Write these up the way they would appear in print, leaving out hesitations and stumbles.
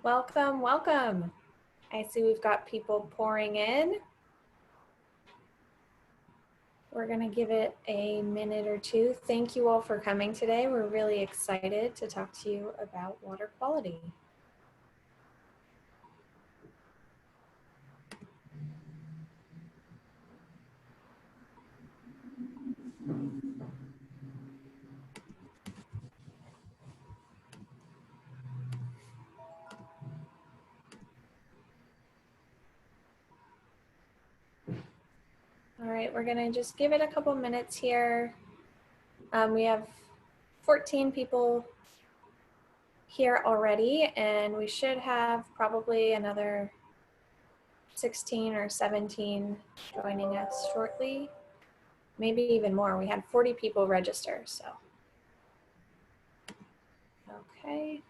welcome, welcome. I see we've got people pouring in. We're going to give it a minute or two. Thank you all for coming today. We're really excited to talk to you about water quality. All right, we're going to just give it a couple minutes here. We have 14 people here already, and we should have probably another 16 or 17 joining us shortly. Maybe even more. We had 40 people register, so. Okay.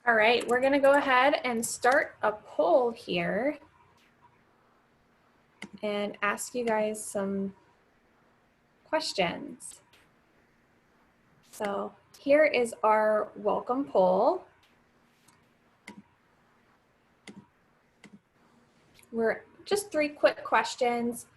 All right, we're gonna go ahead and start a poll here and ask you guys some questions. So here is our welcome poll. We're just 3 quick questions.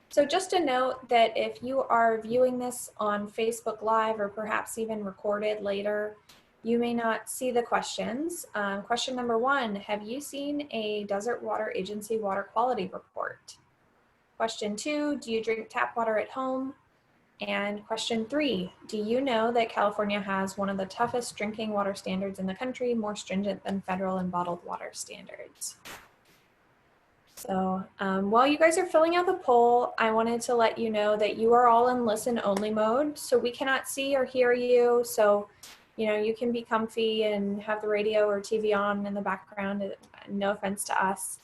So just a note that if you are viewing this on Facebook Live or perhaps even recorded later, you may not see the questions. Question number 1, have you seen a Desert Water Agency water quality report? Question 2, do you drink tap water at home? And question 3, do you know that California has one of the toughest drinking water standards in the country, more stringent than federal and bottled water standards? So while you guys are filling out the poll, I wanted to let you know that you are all in listen only mode. So we cannot see or hear you. So, you know, you can be comfy and have the radio or TV on in the background. No offense to us.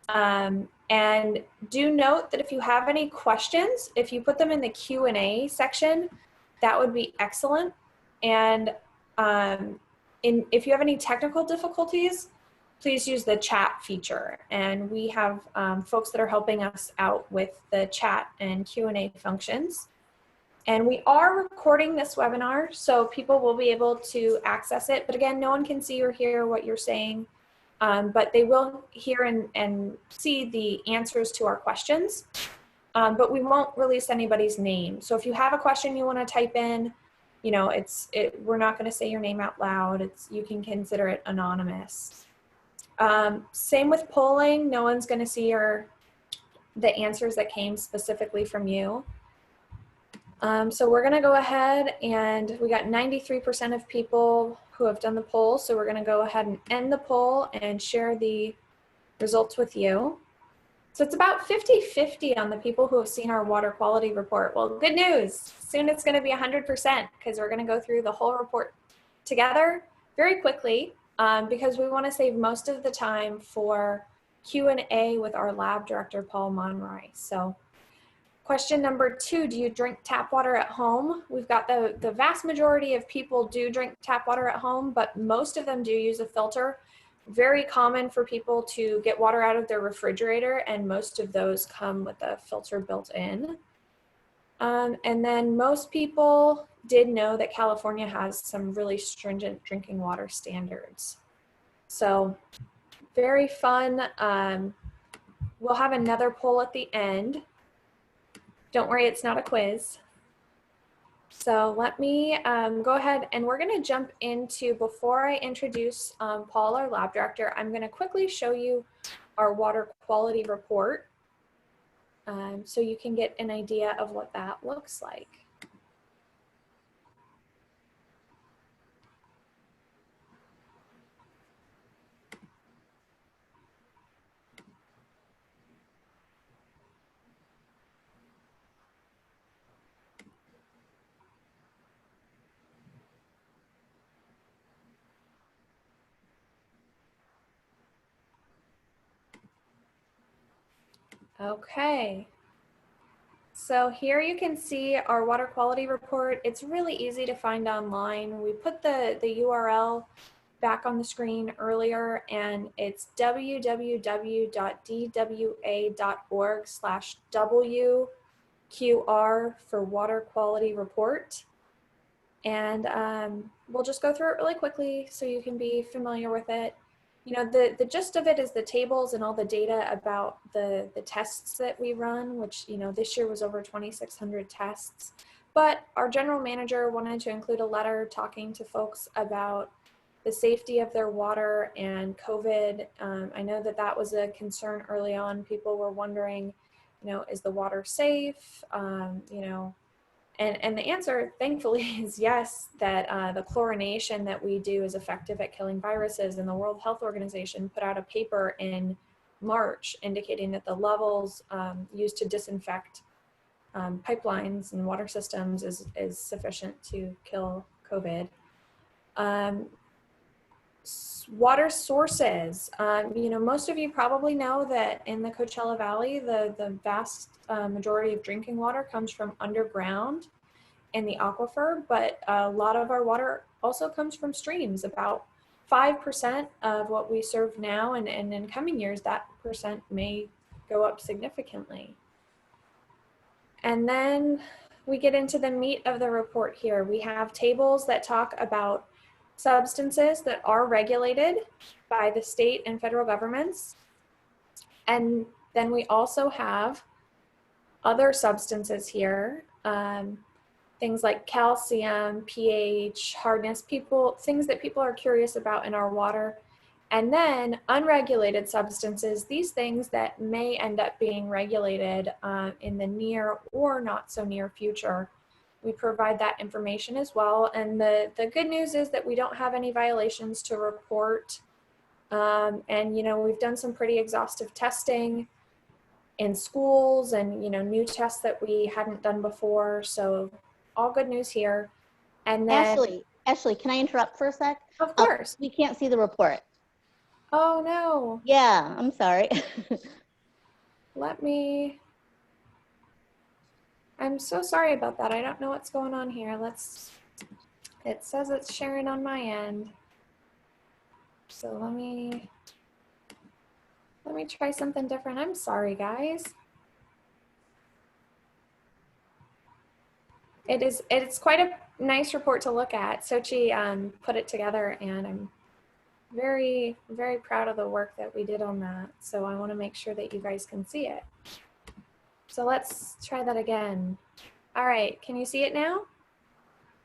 And do note that if you have any questions, if you put them in the Q&A section, that would be excellent. And if you have any technical difficulties, please use the chat feature. And we have folks that are helping us out with the chat and Q&A functions. And we are recording this webinar, so people will be able to access it. But again, no one can see or hear what you're saying, but they will hear and see the answers to our questions. But we won't release anybody's name. So if you have a question you want to type in, you know, we're not going to say your name out loud. You can consider it anonymous. Same with polling. No one's going to see the answers that came specifically from you. So we're going to go ahead, and we got 93% of people who have done the poll. So we're going to go ahead and end the poll and share the results with you. So it's about 50-50 on the people who have seen our water quality report. Well, good news. Soon it's going to be 100% because we're going to go through the whole report together very quickly. Because we want to save most of the time for Q&A with our lab director, Paul Monroy. So question number 2, do you drink tap water at home? We've got the vast majority of people do drink tap water at home, but most of them do use a filter. Very common for people to get water out of their refrigerator, and most of those come with a filter built in. And then most people did know that California has some really stringent drinking water standards. So very fun. We'll have another poll at the end. Don't worry, it's not a quiz. So let me go ahead, and we're going to jump into, before I introduce Paul, our lab director, I'm going to quickly show you our water quality report so you can get an idea of what that looks like. Okay. So here you can see our water quality report. It's really easy to find online. We put the URL back on the screen earlier, and it's www.dwa.org/WQR for water quality report. And we'll just go through it really quickly so you can be familiar with it. You know, the gist of it is the tables and all the data about the tests that we run, which, you know, this year was over 2,600 tests. But our general manager wanted to include a letter talking to folks about the safety of their water and COVID. I know that that was a concern early on. People were wondering, you know, is the water safe? You know, and the answer, thankfully, is yes, that the chlorination that we do is effective at killing viruses. And the World Health Organization put out a paper in March indicating that the levels used to disinfect pipelines and water systems is sufficient to kill COVID. Water sources. You know, most of you probably know that in the Coachella Valley, the vast majority of drinking water comes from underground in the aquifer, but a lot of our water also comes from streams. About 5% of what we serve now, and in coming years, that percent may go up significantly. And then we get into the meat of the report here. We have tables that talk about substances that are regulated by the state and federal governments. And then we also have other substances here, things like calcium, pH, hardness, things that people are curious about in our water. And then unregulated substances, these things that may end up being regulated in the near or not so near future. We provide that information as well. And the good news is that we don't have any violations to report. And, you know, we've done some pretty exhaustive testing in schools and, you know, new tests that we hadn't done before. So all good news here. And then Ashley, can I interrupt for a sec? Of course. We can't see the report. Oh no. Yeah, I'm sorry. I'm so sorry about that. I don't know what's going on here. It says it's sharing on my end. So let me try something different. I'm sorry, guys. It's quite a nice report to look at. Sochi put it together, and I'm very, very proud of the work that we did on that. So I want to make sure that you guys can see it. So let's try that again. All right, can you see it now?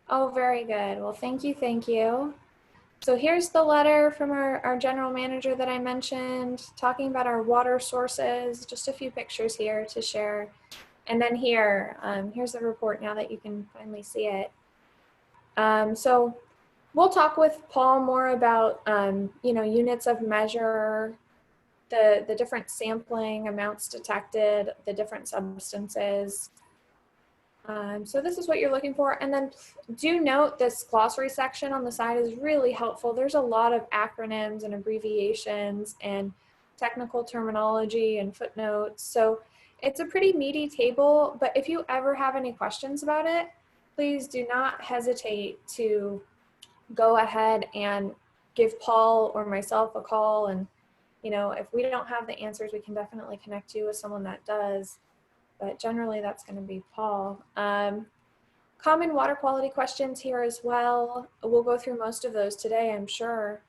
Oh, very good. Well, thank you, thank you. So here's the letter from our general manager that I mentioned, talking about our water sources, just a few pictures here to share. And then here's the report now that you can finally see it. So we'll talk with Paul more about, you know, units of measure, the different sampling amounts detected, the different substances. So this is what you're looking for. And then do note this glossary section on the side is really helpful. There's a lot of acronyms and abbreviations and technical terminology and footnotes. So it's a pretty meaty table, but if you ever have any questions about it, please do not hesitate to go ahead and give Paul or myself a call. And, you know, if we don't have the answers, we can definitely connect you with someone that does. But generally that's going to be Paul. Common water quality questions here as well. We'll go through most of those today, I'm sure.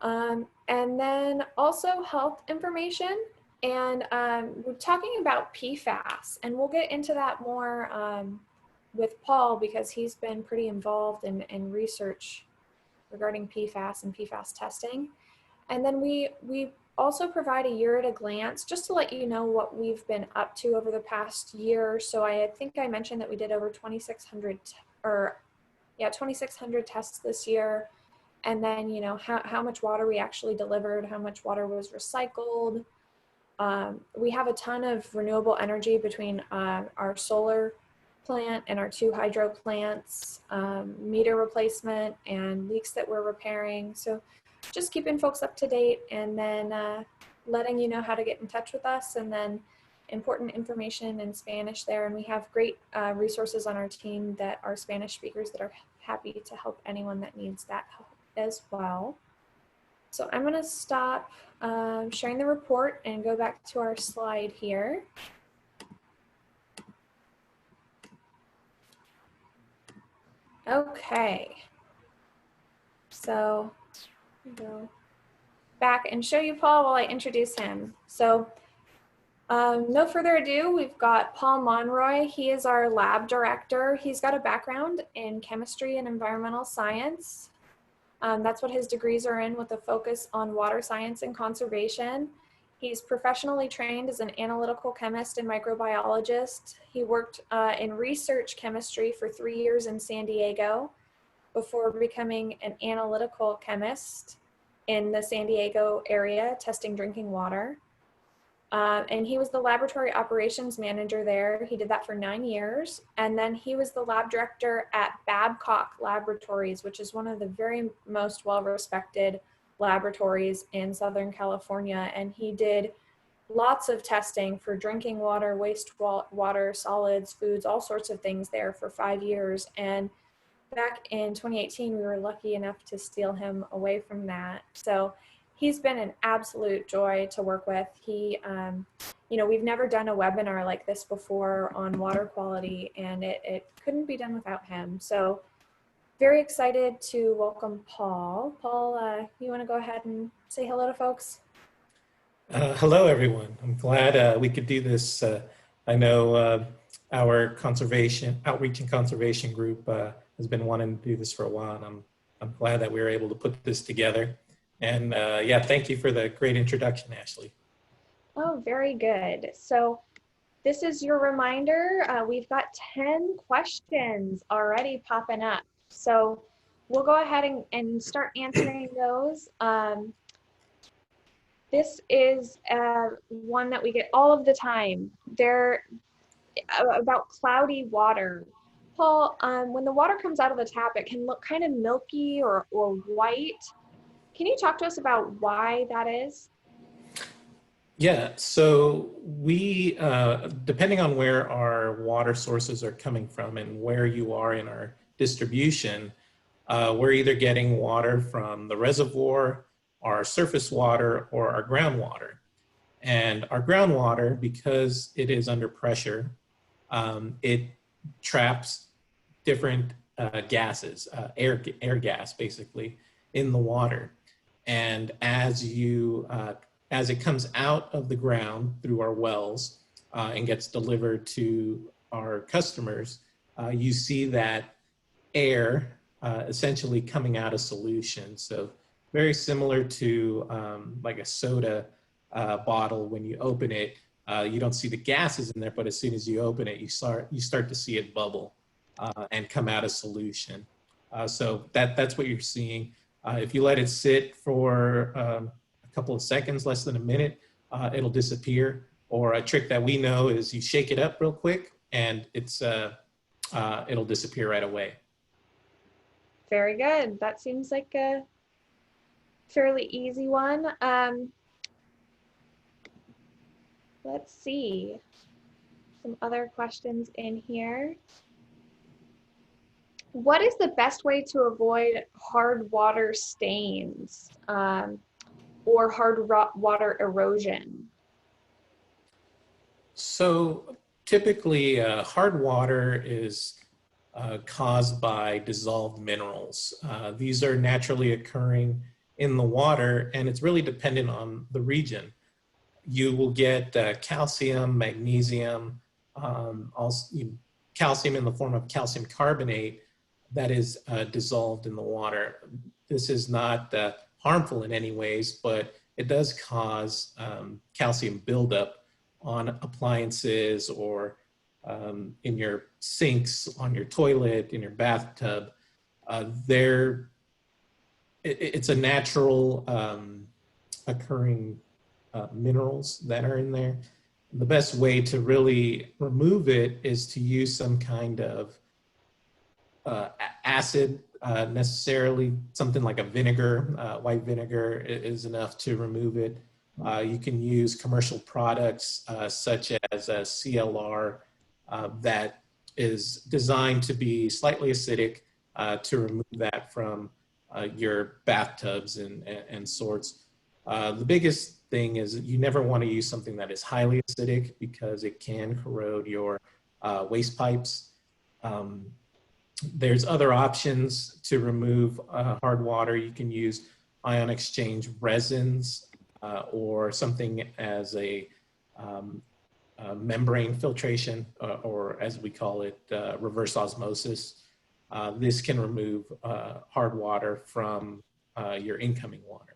And then also health information. And we're talking about PFAS, and we'll get into that more with Paul because he's been pretty involved in research regarding PFAS and PFAS testing. And then we also provide a year at a glance just to let you know what we've been up to over the past year. So I think I mentioned that we did over 2,600 tests this year. And then, you know, how much water we actually delivered, how much water was recycled. We have a ton of renewable energy between our solar plant and our 2 hydro plants, meter replacement and leaks that we're repairing. So just keeping folks up to date. And then letting you know how to get in touch with us, and then important information in Spanish there. And we have great resources on our team that are Spanish speakers that are happy to help anyone that needs that help as well. So I'm going to stop sharing the report and go back to our slide here. Okay. So go back and show you Paul while I introduce him. So no further ado, we've got Paul Monroy. He is our lab director. He's got a background in chemistry and environmental science. That's what his degrees are in, with a focus on water science and conservation. He's professionally trained as an analytical chemist and microbiologist. He worked in research chemistry for 3 years in San Diego before becoming an analytical chemist in the San Diego area, testing drinking water. And he was the laboratory operations manager there. He did that for 9 years. And then he was the lab director at Babcock Laboratories, which is one of the very most well-respected laboratories in Southern California. And he did lots of testing for drinking water, wastewater, solids, foods, all sorts of things there for 5 years. And back in 2018, we were lucky enough to steal him away from that. So he's been an absolute joy to work with. He, you know, we've never done a webinar like this before on water quality, and it couldn't be done without him. So very excited to welcome Paul. Paul, you want to go ahead and say hello to folks? Hello, everyone. I'm glad we could do this. I know our conservation outreach and conservation group has been wanting to do this for a while, and I'm glad that we were able to put this together. And yeah, thank you for the great introduction, Ashley. Oh, very good. So this is your reminder. We've got 10 questions already popping up. So we'll go ahead and start answering those. This is one that we get all of the time. They're about cloudy water. Paul, when the water comes out of the tap, it can look kind of milky or white. Can you talk to us about why that is? Yeah, so we, depending on where our water sources are coming from and where you are in our distribution, we're either getting water from the reservoir, our surface water, or our groundwater. And our groundwater, because it is under pressure, it traps different gases, air gas basically, in the water. And as it comes out of the ground through our wells and gets delivered to our customers, you see that air essentially coming out of solution. So very similar to like a soda bottle. When you open it, you don't see the gases in there, but as soon as you open it, you start to see it bubble and come out of solution. So that's what you're seeing. If you let it sit for a couple of seconds, less than a minute, it'll disappear. Or a trick that we know is you shake it up real quick and it'll disappear right away. Very good. That seems like a fairly easy one. Let's see. Some other questions in here. What is the best way to avoid hard water stains or hard water erosion? So typically hard water is caused by dissolved minerals. These are naturally occurring in the water, and it's really dependent on the region. You will get calcium, magnesium, also calcium in the form of calcium carbonate that is dissolved in the water. This is not harmful in any ways, but it does cause calcium buildup on appliances or in your sinks, on your toilet, in your bathtub. It's a natural occurring minerals that are in there. The best way to really remove it is to use some kind of acid, necessarily something like a vinegar. White vinegar is enough to remove it. You can use commercial products such as a CLR that is designed to be slightly acidic to remove that from your bathtubs and sorts. The biggest thing is that you never want to use something that is highly acidic because it can corrode your waste pipes. There's other options to remove hard water. You can use ion exchange resins or something as a membrane filtration, or as we call it, reverse osmosis. This can remove hard water from your incoming water.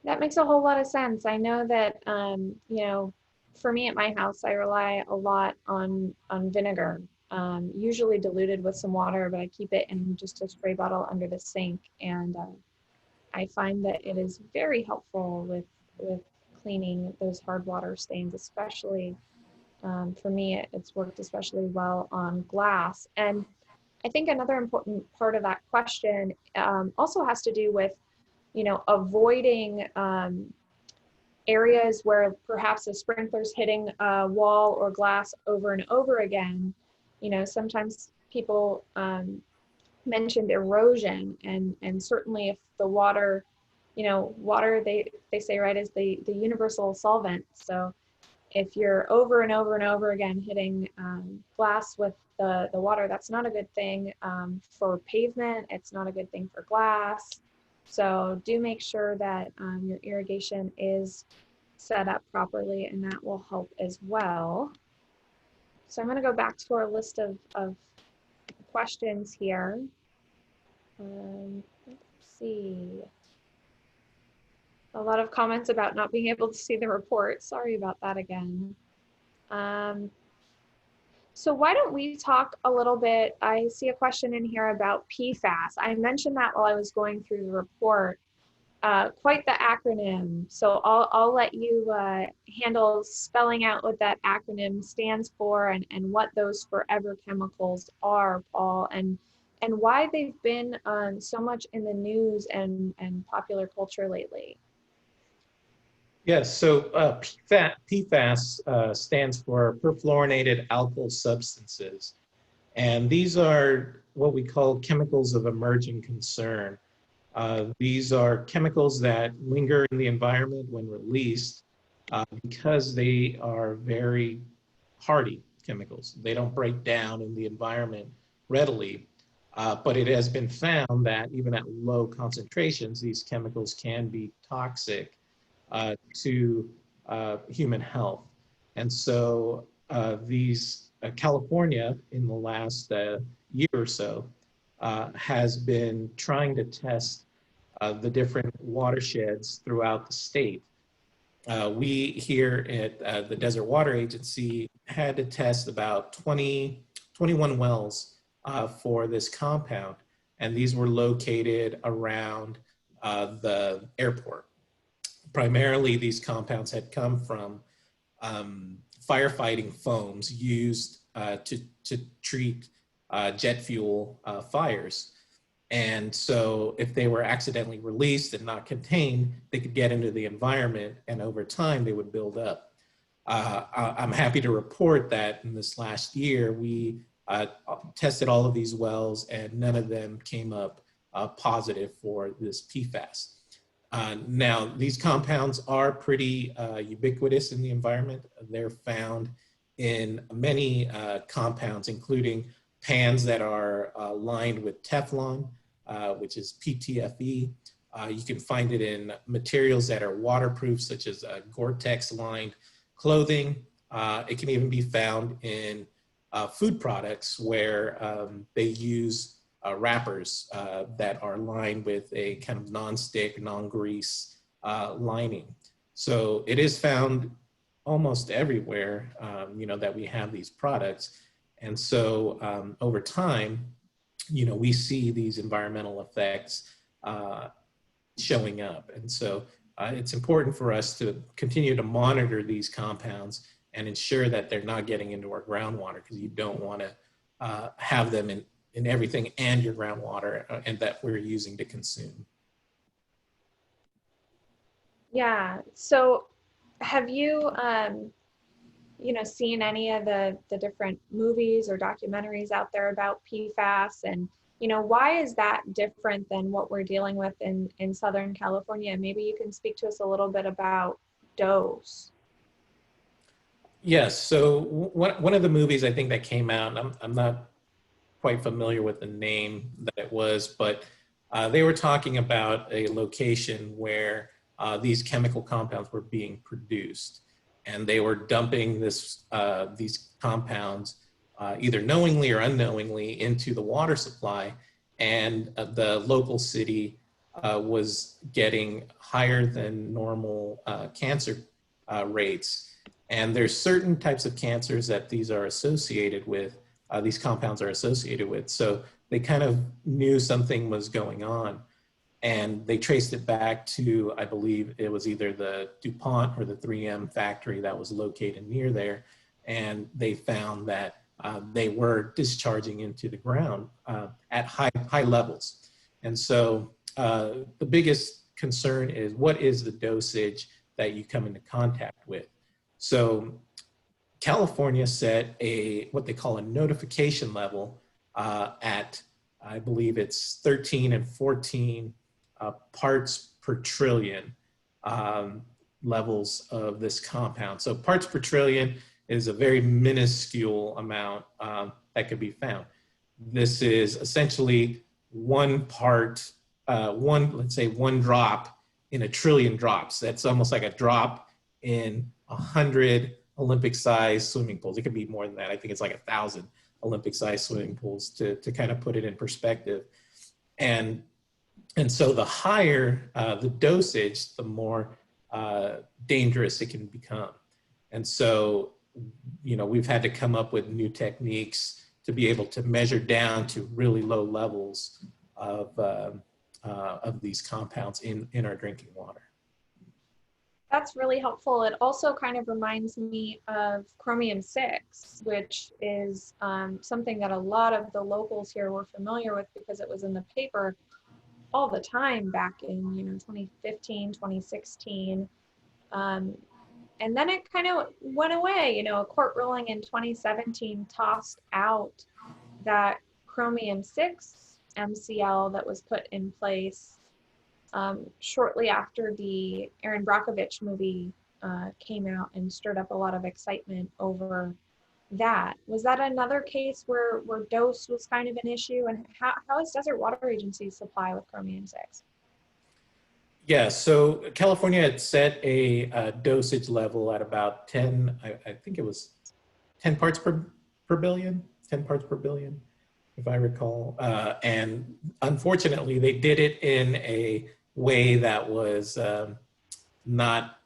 That makes a whole lot of sense. I know that, you know, for me at my house, I rely a lot on vinegar, usually diluted with some water, but I keep it in just a spray bottle under the sink. And I find that it is very helpful with cleaning those hard water stains, especially for me, it's worked especially well on glass. And I think another important part of that question also has to do with, you know, avoiding areas where perhaps a sprinkler's hitting a wall or glass over and over again. You know, sometimes people mentioned erosion, and certainly if the water, you know, water, they say, right, is the universal solvent. So if you're over and over and over again hitting glass with the water, that's not a good thing for pavement. It's not a good thing for glass. So do make sure that your irrigation is set up properly, and that will help as well. So I'm going to go back to our list of questions here. Let's see. A lot of comments about not being able to see the report. Sorry about that again. So why don't we talk a little bit, I see a question in here about PFAS. I mentioned that while I was going through the report. Quite the acronym. So I'll let you handle spelling out what that acronym stands for and what those forever chemicals are, Paul, and why they've been so much in the news and popular culture lately. Yes, so PFAS stands for perfluorinated alkyl substances. And these are what we call chemicals of emerging concern. These are chemicals that linger in the environment when released because they are very hardy chemicals. They don't break down in the environment readily, but it has been found that even at low concentrations, these chemicals can be toxic to human health. And so California in the last year or so has been trying to test the different watersheds throughout the state. We here at the Desert Water Agency had to test about 21 wells for this compound, and these were located around the airport. Primarily, these compounds had come from firefighting foams used to treat jet fuel fires. And so if they were accidentally released and not contained, they could get into the environment, and over time they would build up. I'm happy to report that in this last year, we tested all of these wells and none of them came up positive for this PFAS. Now, these compounds are pretty ubiquitous in the environment. They're found in many compounds, including pans that are lined with Teflon, which is PTFE. You can find it in materials that are waterproof, such as Gore-Tex lined clothing. It can even be found in food products where they use wrappers that are lined with a kind of non-stick, non-grease lining. So it is found almost everywhere, you know, that we have these products. And so over time, you know, we see these environmental effects showing up. And so it's important for us to continue to monitor these compounds and ensure that they're not getting into our groundwater, because you don't want to have them in everything and your groundwater and that we're using to consume. Yeah. So have you, seen any of the different movies or documentaries out there about PFAS? And, why is that different than what we're dealing with in Southern California? Maybe you can speak to us a little bit about dose. Yes. So one of the movies I think that came out, and I'm not quite familiar with the name that it was, but they were talking about a location where these chemical compounds were being produced, and they were dumping these compounds either knowingly or unknowingly into the water supply, and the local city was getting higher than normal cancer rates. And there's certain types of cancers that these are associated with, these compounds are associated with. So they kind of knew something was going on, and they traced it back to, I believe it was either the DuPont or the 3M factory that was located near there. And they found that they were discharging into the ground at high levels. And so the biggest concern is, what is the dosage that you come into contact with? So California set what they call a notification level at, I believe it's 13 and 14 parts per trillion levels of this compound. So parts per trillion is a very minuscule amount that could be found. This is essentially one part, let's say one drop in a trillion drops. That's almost like a drop in 100 Olympic-sized swimming pools. It could be more than that. I think it's like 1,000 Olympic-sized swimming pools to kind of put it in perspective. And so the higher the dosage, the more dangerous it can become. And so, we've had to come up with new techniques to be able to measure down to really low levels of these compounds in our drinking water. That's really helpful. It also kind of reminds me of Chromium 6, which is something that a lot of the locals here were familiar with because it was in the paper all the time back in 2015, 2016. And then it kind of went away. A court ruling in 2017 tossed out that Chromium 6 MCL that was put in place shortly after the Aaron Brockovich movie came out and stirred up a lot of excitement over that. Was that another case where dose was kind of an issue? And how is Desert Water Agency supply with Chromium 6? Yeah, so California had set a dosage level at about 10, I think it was 10 parts per billion, 10 parts per billion, if I recall. And unfortunately, they did it in a way that was not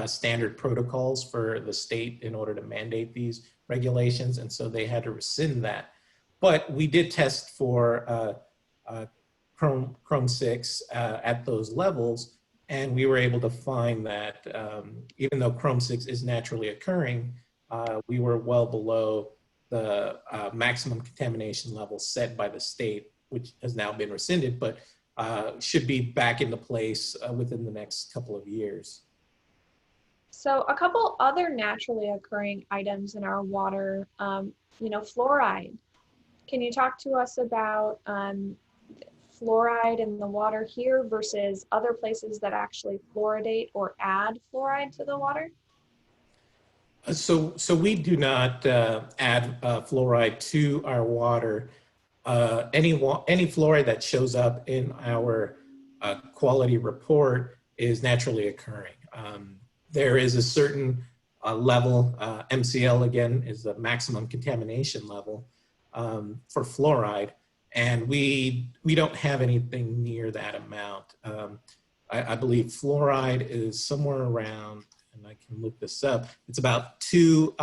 standard protocols for the state in order to mandate these regulations. And so they had to rescind that. But we did test for Chrome 6 at those levels, and we were able to find that even though Chrome 6 is naturally occurring, we were well below the maximum contamination level set by the state, which has now been rescinded, but should be back into place within the next couple of years. So a couple other naturally occurring items in our water, fluoride. Can you talk to us about fluoride in the water here versus other places that actually fluoridate or add fluoride to the water? So we do not add fluoride to our water. Any fluoride that shows up in our quality report is naturally occurring. There is a certain level, MCL again is the maximum contamination level for fluoride, and we don't have anything near that amount. I believe fluoride is somewhere around, and I can look this up, it's about 2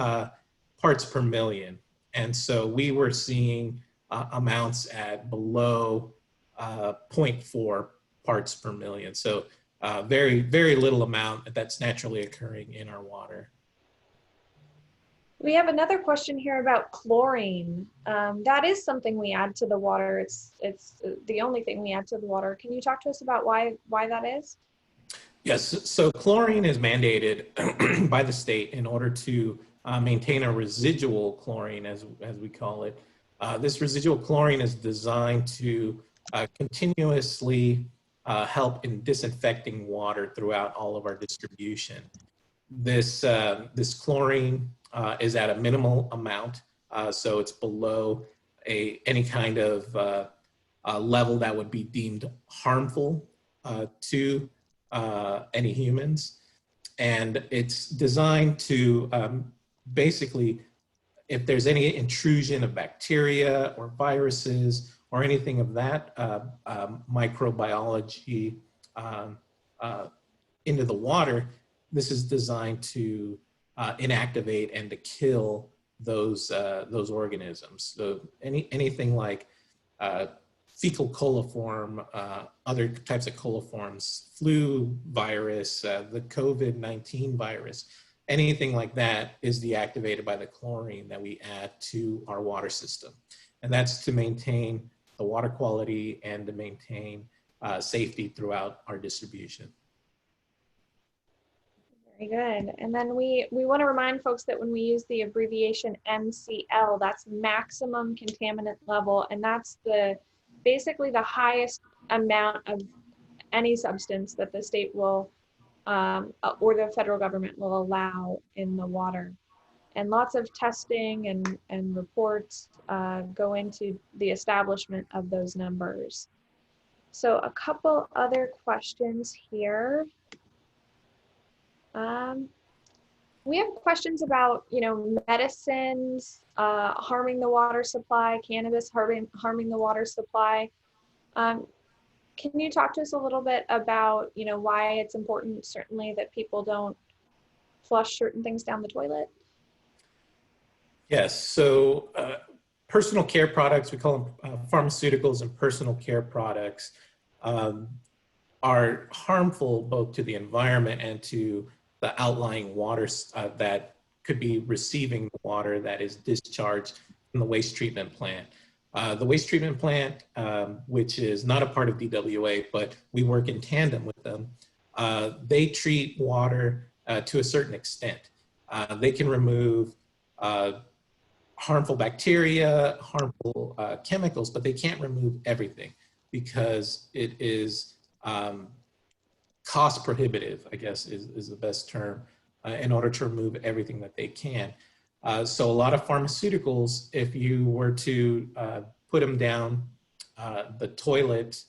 parts per million. And so we were seeing amounts at below 0.4 parts per million. So very, very little amount that's naturally occurring in our water. We have another question here about chlorine. That is something we add to the water. It's the only thing we add to the water. Can you talk to us about why that is? Yes, so chlorine is mandated by the state in order to maintain a residual chlorine, as we call it. This residual chlorine is designed to continuously help in disinfecting water throughout all of our distribution. This chlorine is at a minimal amount, so it's below any kind of level that would be deemed harmful to any humans. And it's designed to basically, if there's any intrusion of bacteria or viruses or anything of that microbiology um, uh, into the water, this is designed to inactivate and to kill those organisms. So anything like fecal coliform, other types of coliforms, flu virus, the COVID-19 virus, anything like that is deactivated by the chlorine that we add to our water system. And that's to maintain the water quality and to maintain safety throughout our distribution. Very good. And then we want to remind folks that when we use the abbreviation MCL, that's maximum contaminant level, and that's basically the highest amount of any substance that the state will or the federal government will allow in the water. And lots of testing and reports go into the establishment of those numbers. So a couple other questions here. We have questions about, medicines harming the water supply, cannabis harming the water supply. Can you talk to us a little bit about, why it's important, certainly, that people don't flush certain things down the toilet? Yes, so personal care products, we call them pharmaceuticals and personal care products, are harmful both to the environment and to the outlying waters that could be receiving the water that is discharged from the waste treatment plant. The waste treatment plant, which is not a part of DWA, but we work in tandem with them, they treat water to a certain extent. They can remove harmful bacteria, harmful chemicals, but they can't remove everything because it is cost prohibitive, I guess is the best term, in order to remove everything that they can. So a lot of pharmaceuticals, if you were to put them down the toilet,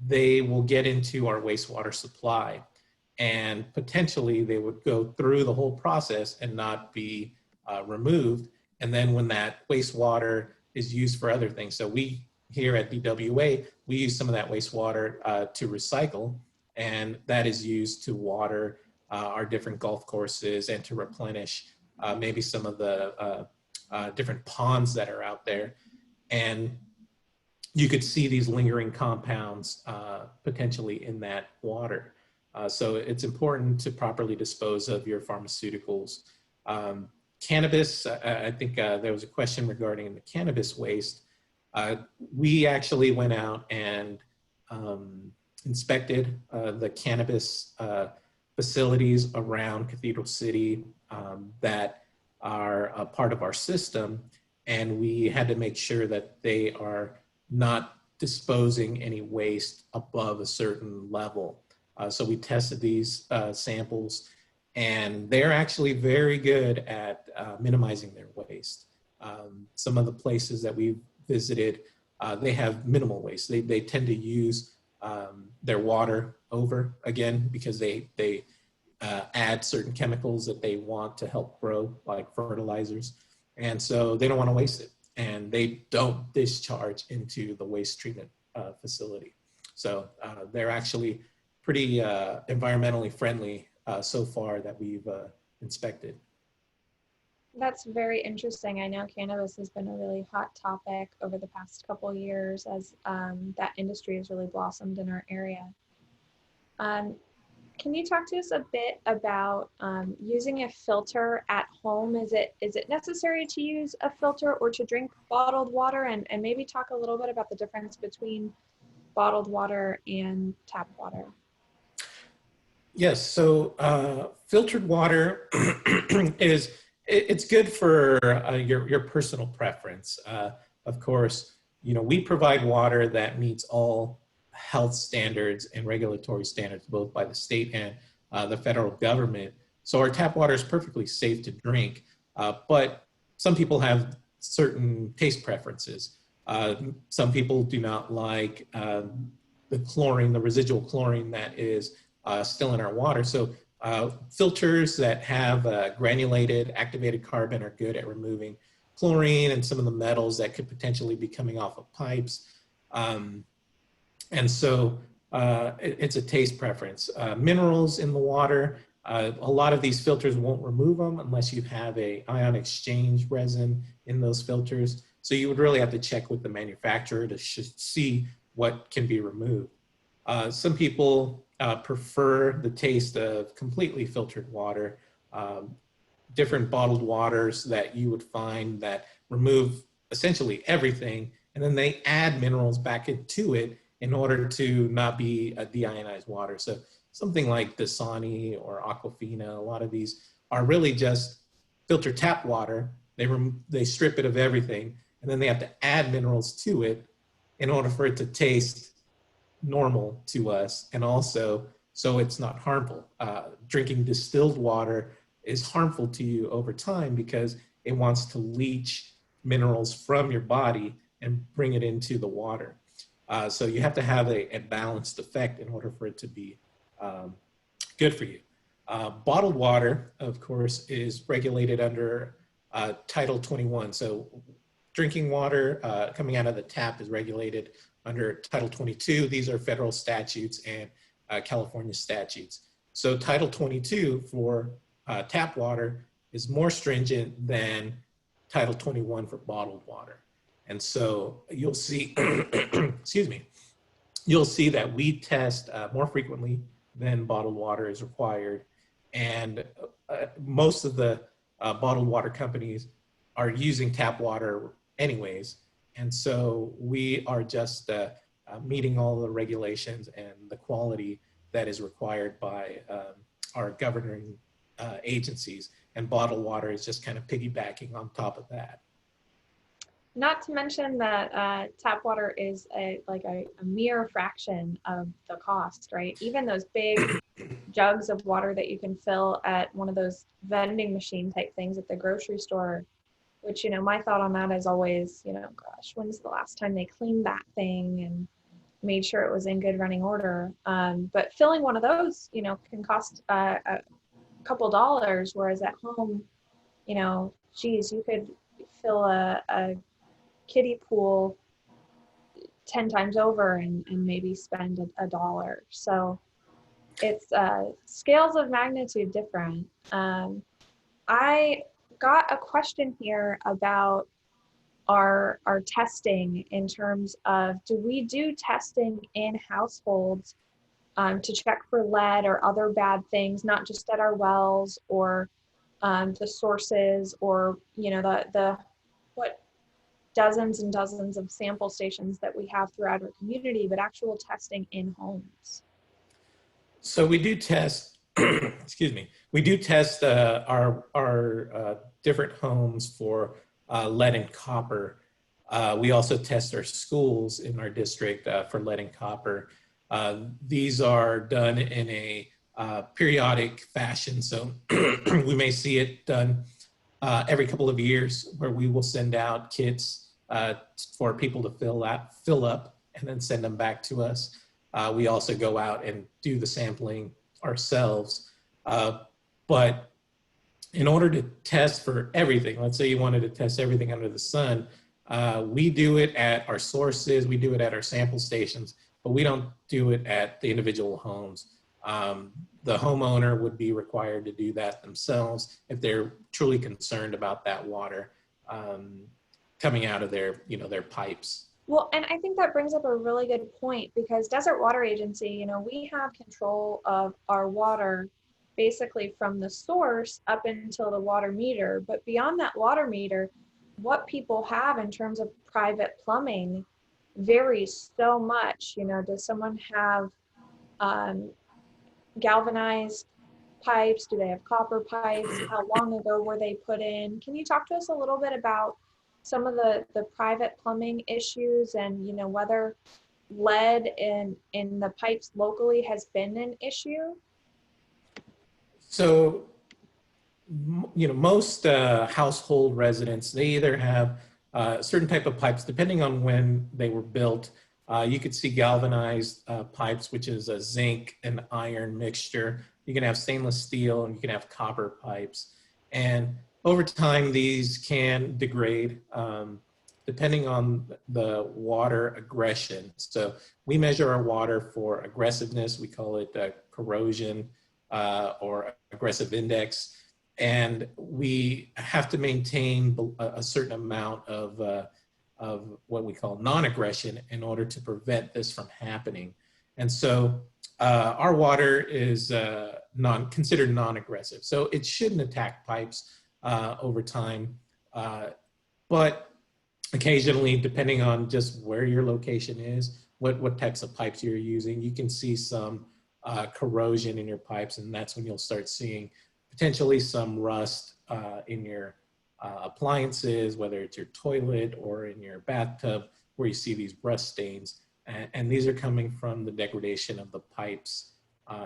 they will get into our wastewater supply, and potentially they would go through the whole process and not be removed. And then when that wastewater is used for other things, so we here at DWA, we use some of that wastewater to recycle, and that is used to water our different golf courses and to replenish maybe some of the different ponds that are out there. And you could see these lingering compounds potentially in that water. So it's important to properly dispose of your pharmaceuticals. Cannabis, I think there was a question regarding the cannabis waste. We actually went out and inspected the cannabis facilities around Cathedral City that are a part of our system, and we had to make sure that they are not disposing any waste above a certain level. So we tested these samples, and they're actually very good at minimizing their waste. Some of the places that we've visited, they have minimal waste. They tend to use their water over again because they add certain chemicals that they want to help grow, like fertilizers. And so they don't want to waste it, and they don't discharge into the waste treatment facility. So they're actually pretty environmentally friendly so far that we've inspected. That's very interesting. I know cannabis has been a really hot topic over the past couple of years as that industry has really blossomed in our area. Can you talk to us a bit about using a filter at home? Is it necessary to use a filter or to drink bottled water? And maybe talk a little bit about the difference between bottled water and tap water. Yes, so filtered water it's good for your personal preference. Of course, we provide water that meets all health standards and regulatory standards, both by the state and the federal government. So our tap water is perfectly safe to drink, but some people have certain taste preferences. Some people do not like the chlorine, the residual chlorine that is still in our water. So filters that have granulated activated carbon are good at removing chlorine and some of the metals that could potentially be coming off of pipes. And so it's a taste preference. Minerals in the water, a lot of these filters won't remove them unless you have a ion exchange resin in those filters. So you would really have to check with the manufacturer to see what can be removed. Some people prefer the taste of completely filtered water, different bottled waters that you would find that remove essentially everything, and then they add minerals back into it in order to not be a deionized water. So something like Dasani or Aquafina, a lot of these are really just filtered tap water. They strip it of everything, and then they have to add minerals to it in order for it to taste normal to us, and also so it's not harmful. Drinking distilled water is harmful to you over time because it wants to leach minerals from your body and bring it into the water. So you have to have a balanced effect in order for it to be good for you. Bottled water, of course, is regulated under Title 21. So drinking water coming out of the tap is regulated under Title 22. These are federal statutes and California statutes. So Title 22 for tap water is more stringent than Title 21 for bottled water. And so you'll see, excuse me, you'll see that we test more frequently than bottled water is required. And most of the bottled water companies are using tap water anyways. And so we are just meeting all the regulations and the quality that is required by our governing agencies. And bottled water is just kind of piggybacking on top of that. Not to mention that tap water is a mere fraction of the cost, right? Even those big jugs of water that you can fill at one of those vending machine type things at the grocery store, which, my thought on that is always, gosh, when's the last time they cleaned that thing and made sure it was in good running order? But filling one of those, can cost a couple dollars, whereas at home, geez, you could fill a kiddie pool 10 times over and maybe spend a dollar. So it's scales of magnitude different. I got a question here about our testing in terms of, do we do testing in households to check for lead or other bad things, not just at our wells or the sources or, the what dozens and dozens of sample stations that we have throughout our community, but actual testing in homes? So we do test, excuse me, we do test our different homes for lead and copper. We also test our schools in our district for lead and copper. These are done in a periodic fashion. So we may see it done every couple of years, where we will send out kits for people to fill up and then send them back to us. We also go out and do the sampling ourselves. But in order to test for everything, let's say you wanted to test everything under the sun, we do it at our sources, we do it at our sample stations, but we don't do it at the individual homes. The homeowner would be required to do that themselves if they're truly concerned about that water coming out of their pipes. Well, and I think that brings up a really good point, because Desert Water Agency, we have control of our water basically from the source up until the water meter. But beyond that water meter, what people have in terms of private plumbing varies so much. Does someone have galvanized pipes? Do they have copper pipes? How long ago were they put in? Can you talk to us a little bit about some of the private plumbing issues and, you know, whether lead in the pipes locally has been an issue? So, you know, most household residents, they either have a certain type of pipes, depending on when they were built. You could see galvanized pipes, which is a zinc and iron mixture. You can have stainless steel and you can have copper pipes. And over time, these can degrade depending on the water aggression. So we measure our water for aggressiveness. We call it corrosion or aggressive index. And we have to maintain a certain amount of what we call non-aggression in order to prevent this from happening. And so our water is considered non-aggressive. So it shouldn't attack pipes over time. But occasionally, depending on just where your location is, what types of pipes you're using, you can see some corrosion in your pipes, and that's when you'll start seeing potentially some rust in your appliances, whether it's your toilet or in your bathtub, where you see these rust stains. And these are coming from the degradation of the pipes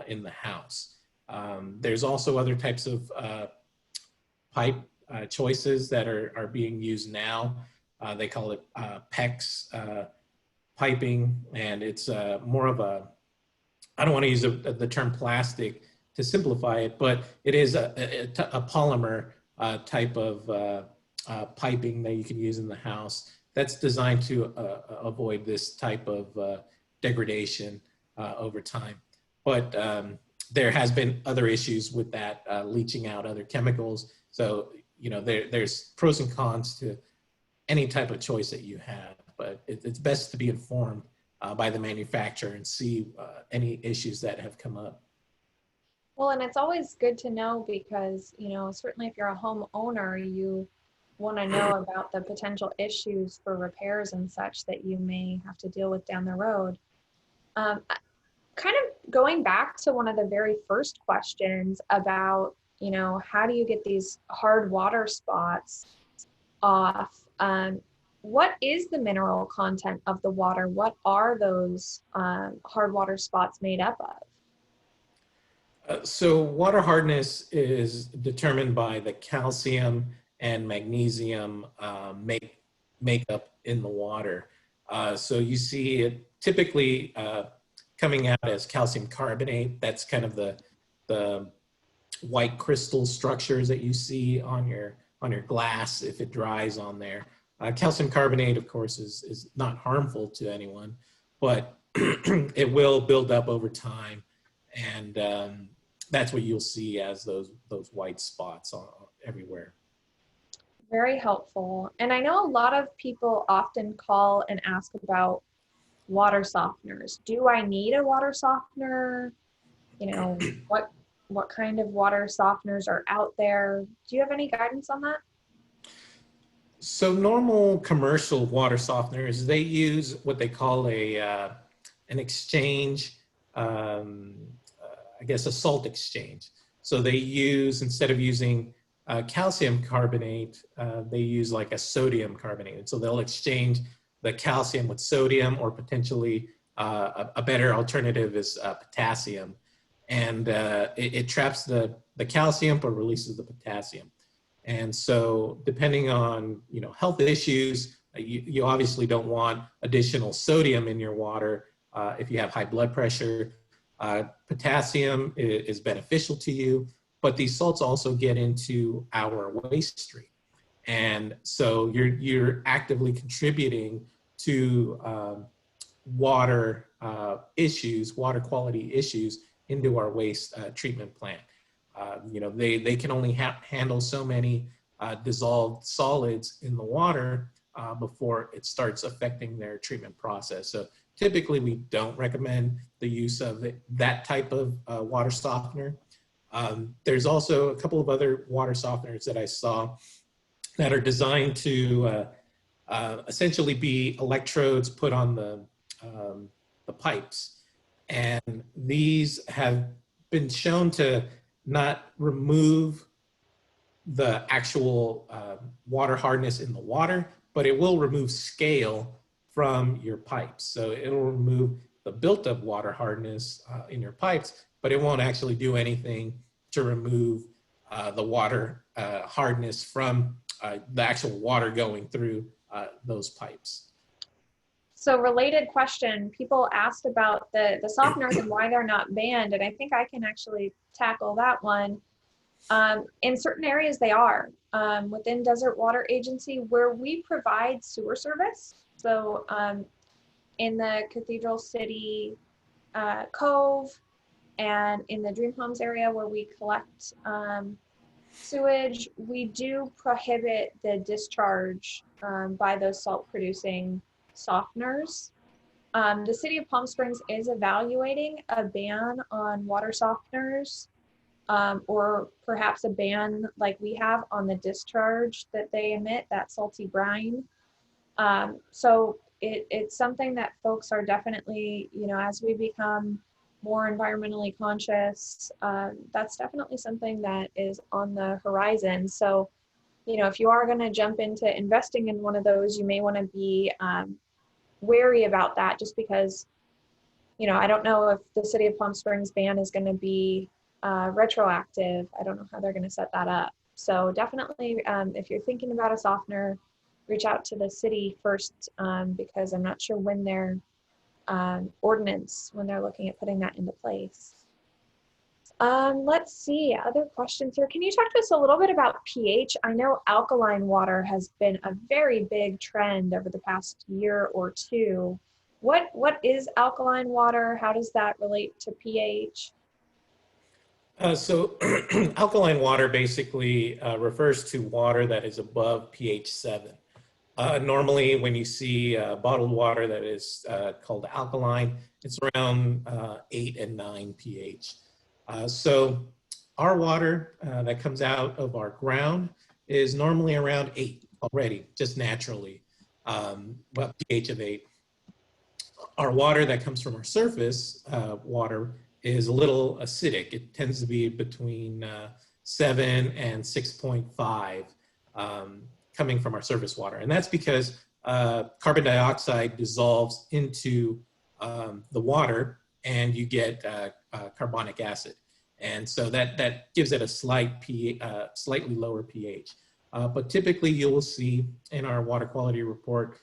in the house. There's also other types of pipe choices that are being used now. They call it PEX piping, and it's more of a, I don't want to use the term plastic to simplify it, but it is a polymer type of piping that you can use in the house that's designed to avoid this type of degradation over time. But there has been other issues with that, leaching out other chemicals. So, you know, there's pros and cons to any type of choice that you have, but it's best to be informed by the manufacturer and see any issues that have come up. Well, and it's always good to know because, you know, certainly if you're a homeowner, you want to know about the potential issues for repairs and such that you may have to deal with down the road. Kind of going back to one of the very first questions about, you know, how do you get these hard water spots off? What is the mineral content of the water? What are those hard water spots made up of? So water hardness is determined by the calcium and magnesium makeup in the water. So you see it typically coming out as calcium carbonate. That's kind of the white crystal structures that you see on your glass if it dries on there. Calcium carbonate, of course, is not harmful to anyone, but it will build up over time, and that's what you'll see as those white spots everywhere. Very helpful. And I know a lot of people often call and ask about water softeners. Do I need a water softener? You know, what kind of water softeners are out there? Do you have any guidance on that? So normal commercial water softeners, they use what they call an exchange, I guess a salt exchange. So they use, instead of using calcium carbonate, they use like a sodium carbonate. And so they'll exchange the calcium with sodium, or potentially a better alternative is potassium. And it traps the calcium but releases the potassium. And so depending on, you know, health issues, you obviously don't want additional sodium in your water if you have high blood pressure. Potassium is beneficial to you, but these salts also get into our waste stream. And so you're actively contributing to water issues, water quality issues into our waste treatment plant. You know, they can only handle so many dissolved solids in the water before it starts affecting their treatment process. So typically we don't recommend the use of that type of water softener. There's also a couple of other water softeners that I saw that are designed to essentially be electrodes put on the pipes. And these have been shown to not remove the actual water hardness in the water, but it will remove scale from your pipes. So it'll remove the built up water hardness in your pipes, but it won't actually do anything to remove the water hardness from the actual water going through those pipes. So related question, people asked about the softeners and why they're not banned, and I think I can actually tackle that one. In certain areas they are. Within Desert Water Agency, where we provide sewer service, so in the Cathedral City Cove and in the Dream Homes area where we collect sewage, we do prohibit the discharge by those salt producing softeners. The city of Palm Springs is evaluating a ban on water softeners, or perhaps a ban like we have on the discharge that they emit, that salty brine. So it's something that folks are definitely, you know, as we become more environmentally conscious, that's definitely something that is on the horizon. So, you know, if you are going to jump into investing in one of those, you may want to be wary about that, just because, you know, I don't know if the city of Palm Springs ban is going to be retroactive. I don't know how they're going to set that up. So definitely, if you're thinking about a softener, reach out to the city first, because I'm not sure when their ordinance, when they're looking at putting that into place. Let's see, other questions here. Can you talk to us a little bit about pH? I know alkaline water has been a very big trend over the past year or two. What is alkaline water? How does that relate to pH? So alkaline water basically refers to water that is above pH 7. Normally, when you see bottled water that is called alkaline, it's around 8 and 9 pH. So our water that comes out of our ground is normally around 8 already, just naturally, well, pH of 8. Our water that comes from our surface water is a little acidic. It tends to be between 7 and 6.5 coming from our surface water. And that's because carbon dioxide dissolves into the water and you get carbonic acid. And so that gives it a slightly lower pH. But typically you will see in our water quality report,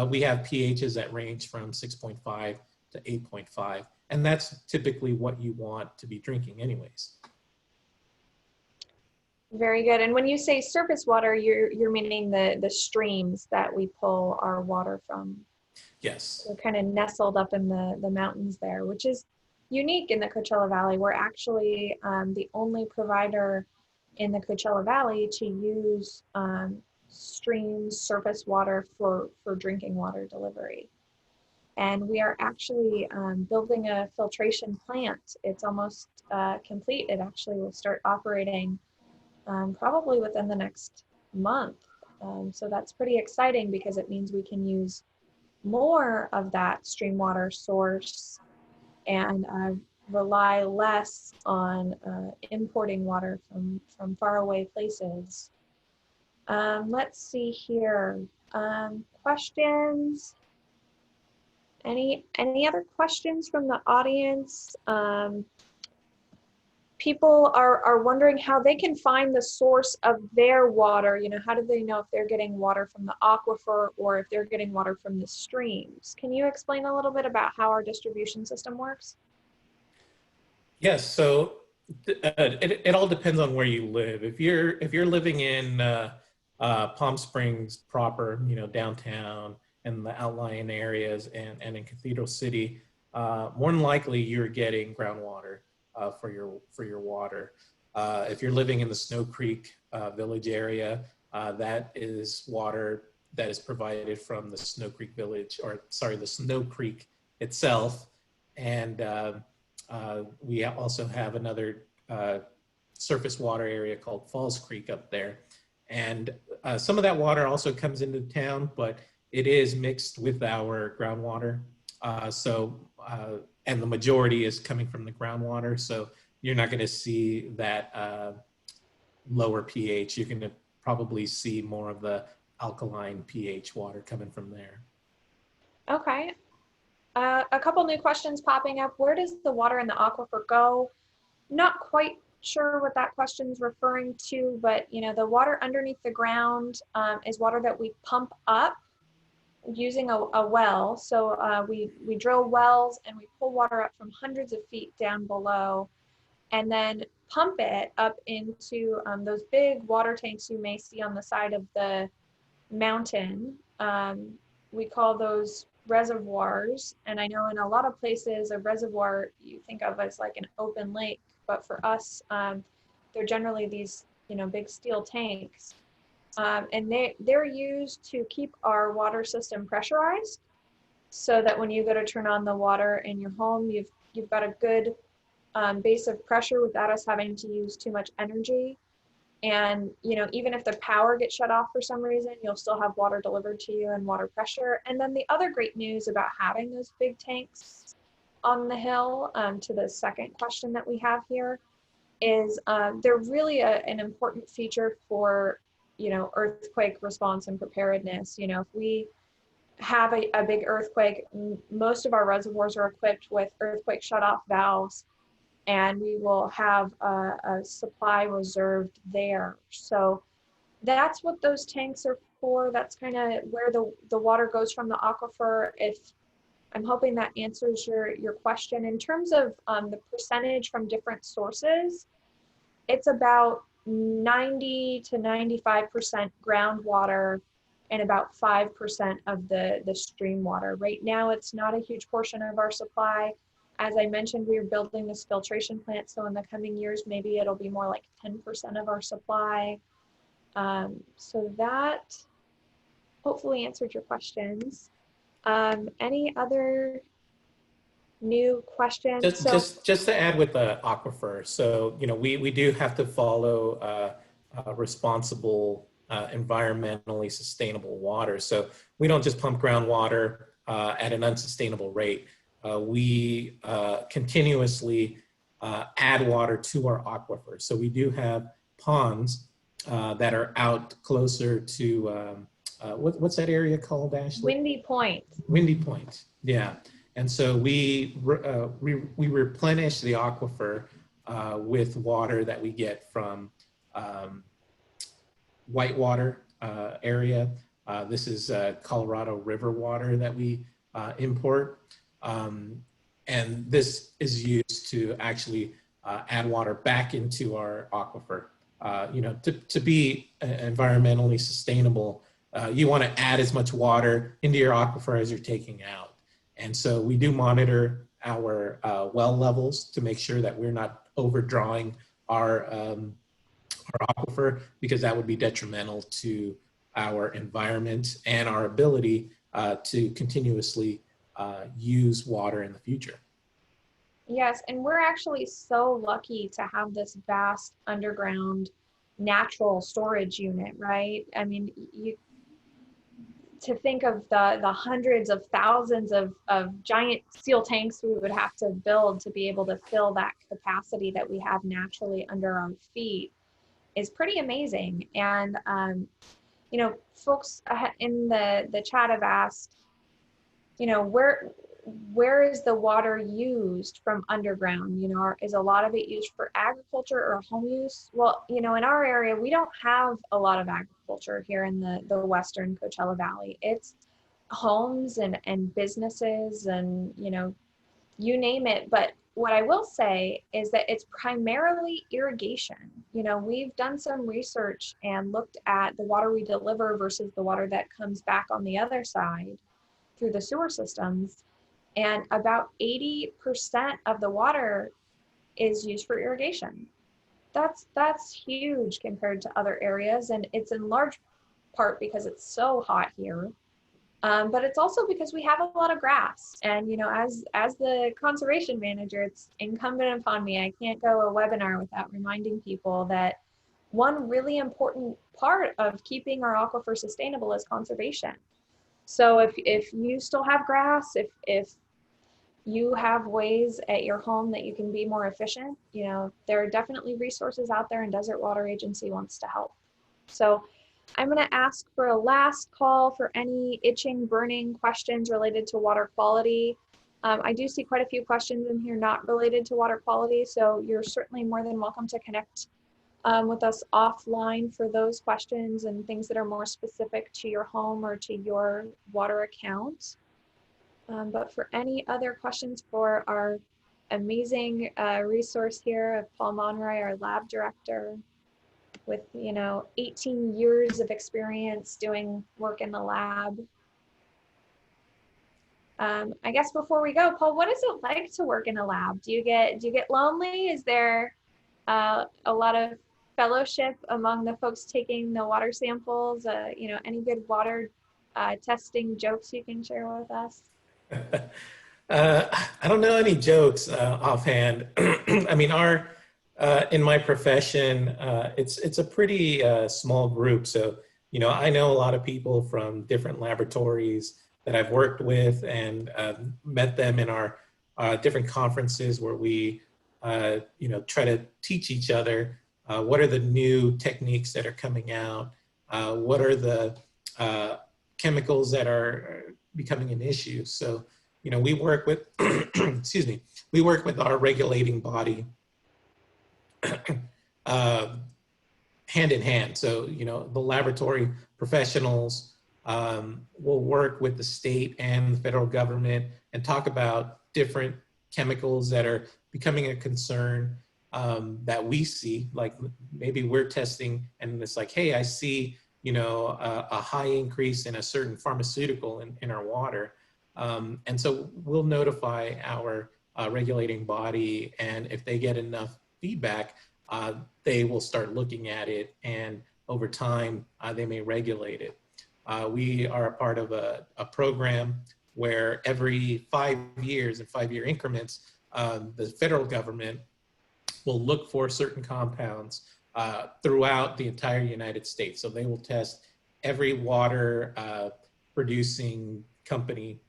we have pHs that range from 6.5 to 8.5. And that's typically what you want to be drinking anyways. Very good. And when you say surface water, you're meaning the streams that we pull our water from. Yes. We're kind of nestled up in the mountains there, which is unique in the Coachella Valley. We're actually the only provider in the Coachella Valley to use streams, surface water for drinking water delivery. And we are actually building a filtration plant. It's almost complete. It actually will start operating probably within the next month. So that's pretty exciting because it means we can use more of that stream water source and rely less on importing water from faraway places. Let's see here. Questions? Any other questions from the audience? People are wondering how they can find the source of their water. You know, how do they know if they're getting water from the aquifer or if they're getting water from the streams? Can you explain a little bit about how our distribution system works? Yes, so it all depends on where you live. If you're living in Palm Springs proper, you know, downtown and the outlying areas and in Cathedral City, more than likely you're getting groundwater for your water. If you're living in the Snow Creek Village area, that is water that is provided from the Snow Creek Village, or sorry, the Snow Creek itself. And we also have another surface water area called Falls Creek up there. And some of that water also comes into town, but it is mixed with our groundwater. And the majority is coming from the groundwater. So you're not going to see that lower pH. You're going to probably see more of the alkaline pH water coming from there. Okay. A couple new questions popping up. Where does the water in the aquifer go? Not quite sure what that question's referring to, but you know, the water underneath the ground is water that we pump up using a well. So we drill wells and we pull water up from hundreds of feet down below and then pump it up into those big water tanks you may see on the side of the mountain. We call those reservoirs. And I know in a lot of places, a reservoir you think of as like an open lake, but for us, they're generally these, you know, big steel tanks. And they're used to keep our water system pressurized so that when you go to turn on the water in your home, you've got a good base of pressure without us having to use too much energy. And, you know, even if the power gets shut off for some reason, you'll still have water delivered to you and water pressure. And then the other great news about having those big tanks on the hill, to the second question that we have here, is they're really an important feature for, you know, earthquake response and preparedness. You know, if we have a big earthquake, most of our reservoirs are equipped with earthquake shutoff valves, and we will have a supply reserved there. So that's what those tanks are for. That's kind of where the water goes from the aquifer. If I'm hoping that answers your question. In terms of the percentage from different sources, it's about 90 to 95% groundwater and about 5% of the stream water. Right now, it's not a huge portion of our supply. As I mentioned, we are building this filtration plant, so in the coming years, maybe it'll be more like 10% of our supply. So that hopefully answered your questions. Any other new questions? Just to add with the aquifer. So, you know, we do have to follow responsible, environmentally sustainable water. So we don't just pump groundwater at an unsustainable rate. We continuously add water to our aquifer. So we do have ponds that are out closer to, what's that area called, Ashley? Windy Point. Windy Point, yeah. And so we replenish the aquifer with water that we get from whitewater area. This is Colorado River water that we import. And this is used to actually add water back into our aquifer. You know, to be environmentally sustainable, you want to add as much water into your aquifer as you're taking out. And so we do monitor our well levels to make sure that we're not overdrawing our aquifer, because that would be detrimental to our environment and our ability to continuously use water in the future. Yes, and we're actually so lucky to have this vast underground natural storage unit, right? I mean, to think of the hundreds of thousands of giant steel tanks we would have to build to be able to fill that capacity that we have naturally under our feet is pretty amazing. And you know, folks in the chat have asked, you know, where is the water used from underground? You know, is a lot of it used for agriculture or home use? Well, you know, in our area, we don't have a lot of agriculture here in the Western Coachella Valley. It's homes and businesses and, you know, you name it. But what I will say is that it's primarily irrigation. You know, we've done some research and looked at the water we deliver versus the water that comes back on the other side through the sewer systems. And about 80% of the water is used for irrigation. That's huge compared to other areas. And it's in large part because it's so hot here. But it's also because we have a lot of grass. And, you know, as the conservation manager, it's incumbent upon me. I can't go a webinar without reminding people that one really important part of keeping our aquifer sustainable is conservation. So if you still have grass, if you have ways at your home that you can be more efficient, you know, there are definitely resources out there, and Desert Water Agency wants to help. So I'm going to ask for a last call for any itching, burning questions related to water quality. I do see quite a few questions in here not related to water quality, so you're certainly more than welcome to connect with us offline for those questions and things that are more specific to your home or to your water account. But for any other questions for our amazing resource here of Paul Monroy, our lab director, with, you know, 18 years of experience doing work in the lab. I guess before we go, Paul, what is it like to work in a lab? Do you get lonely? Is there a lot of fellowship among the folks taking the water samples? You know, any good water testing jokes you can share with us? I don't know any jokes offhand. I mean, in my profession, it's a pretty small group. So, you know, I know a lot of people from different laboratories that I've worked with, and met them in our different conferences where we, you know, try to teach each other what are the new techniques that are coming out, what are the chemicals that are becoming an issue. So, you know, we work with, excuse me, we work with our regulating body hand in hand. So, you know, the laboratory professionals will work with the state and the federal government and talk about different chemicals that are becoming a concern that we see. Like maybe we're testing and it's like, hey, I see, you know, a high increase in a certain pharmaceutical in our water. And so we'll notify our regulating body, and if they get enough feedback, they will start looking at it, and over time, they may regulate it. We are a part of a program where every 5 years, in 5-year increments, the federal government will look for certain compounds throughout the entire United States. So they will test every water producing company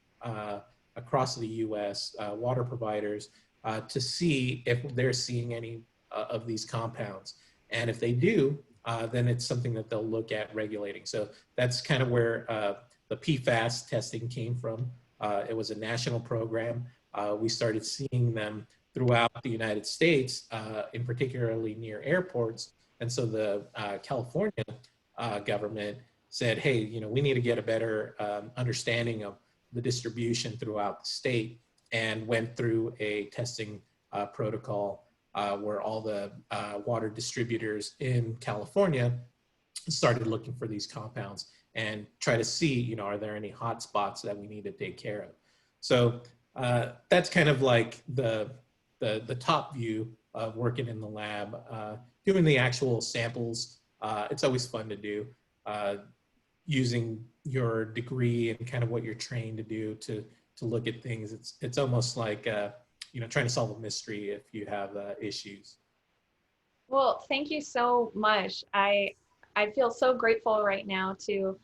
across the US, water providers, to see if they're seeing any of these compounds. And if they do, then it's something that they'll look at regulating. So that's kind of where the PFAS testing came from. It was a national program. We started seeing them throughout the United States, in particularly near airports. And so the California government said, hey, you know, we need to get a better understanding of the distribution throughout the state, and went through a testing protocol where all the water distributors in California started looking for these compounds and try to see, you know, are there any hot spots that we need to take care of? So that's kind of like the top view of working in the lab. Doing the actual samples, it's always fun to do. Using your degree and kind of what you're trained to do to look at things. It's almost like, you know, trying to solve a mystery if you have issues. Well, thank you so much. I feel so grateful right now to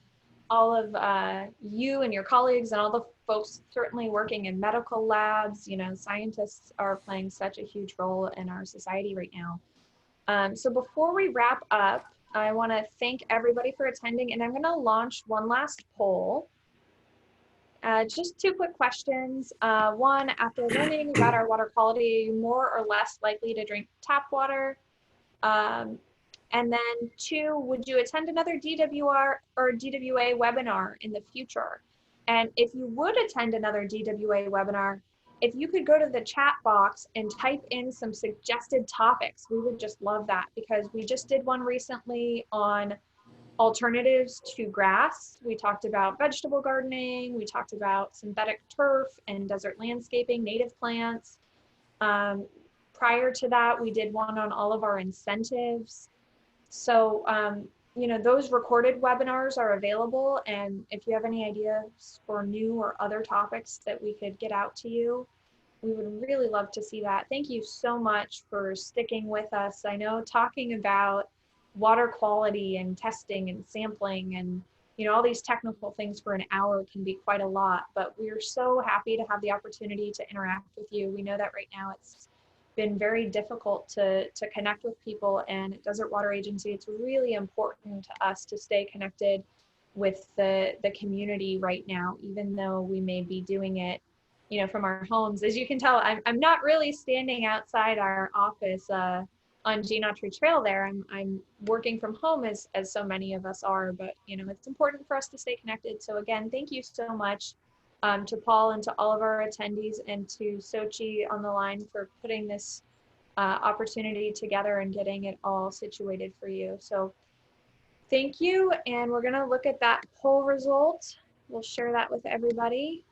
all of you and your colleagues and all the folks certainly working in medical labs. You know, scientists are playing such a huge role in our society right now. So before we wrap up, I want to thank everybody for attending, and I'm going to launch one last poll. Just 2 quick questions. One, after learning about our water quality, are you more or less likely to drink tap water? And then 2, would you attend another DWR or DWA webinar in the future? And if you would attend another DWA webinar, if you could go to the chat box and type in some suggested topics, we would just love that, because we just did one recently on alternatives to grass. We talked about vegetable gardening. We talked about synthetic turf and desert landscaping, native plants. Prior to that, we did one on all of our incentives. So, you know, those recorded webinars are available. And if you have any ideas for new or other topics that we could get out to you, we would really love to see that. Thank you so much for sticking with us. I know talking about water quality and testing and sampling and you know, all these technical things for an hour can be quite a lot, but we're so happy to have the opportunity to interact with you. We know that right now it's been very difficult to connect with people, and at Desert Water Agency, it's really important to us to stay connected with the community right now, even though we may be doing it, you know, from our homes. As you can tell, I'm not really standing outside our office on Gene Autry Trail there. I'm working from home as so many of us are, but you know, it's important for us to stay connected. So again, thank you so much to Paul and to all of our attendees, and to Sochi on the line for putting this opportunity together and getting it all situated for you. So thank you, and we're gonna look at that poll result. We'll share that with everybody,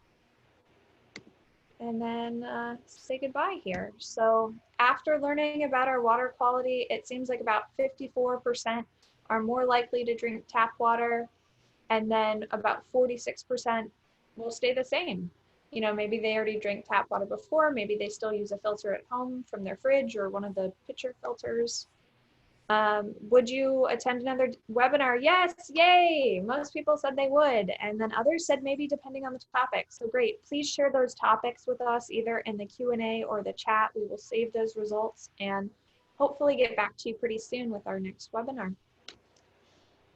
and then say goodbye here. So after learning about our water quality, it seems like about 54% are more likely to drink tap water, and then about 46% will stay the same. You know, maybe they already drank tap water before, maybe they still use a filter at home from their fridge or one of the pitcher filters. Would you attend another webinar? Yes, yay! Most people said they would, and then others said maybe depending on the topic. So great, please share those topics with us either in the Q&A or the chat. We will save those results and hopefully get back to you pretty soon with our next webinar.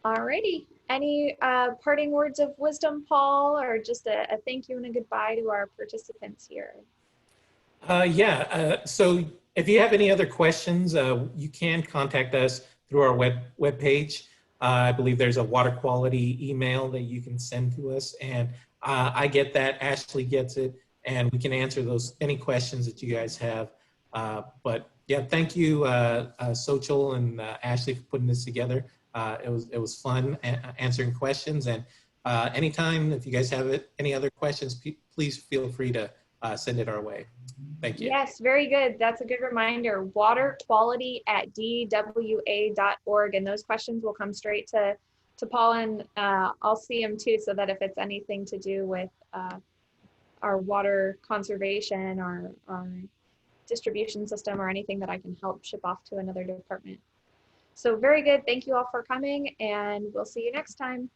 Alrighty, any parting words of wisdom, Paul, or just a thank you and a goodbye to our participants here? So if you have any other questions, you can contact us through our webpage. I believe there's a water quality email that you can send to us, and I get that, Ashley gets it, and we can answer any questions that you guys have. But yeah, thank you, Sochil and Ashley, for putting this together. It was fun answering questions, and anytime if you guys have any other questions, please feel free to send it our way. Thank you. Yes, very good. That's a good reminder. waterquality@dwa.org, and those questions will come straight to Paul, and I'll see him too, so that if it's anything to do with our water conservation or our distribution system or anything that I can help ship off to another department. So very good. Thank you all for coming, and we'll see you next time.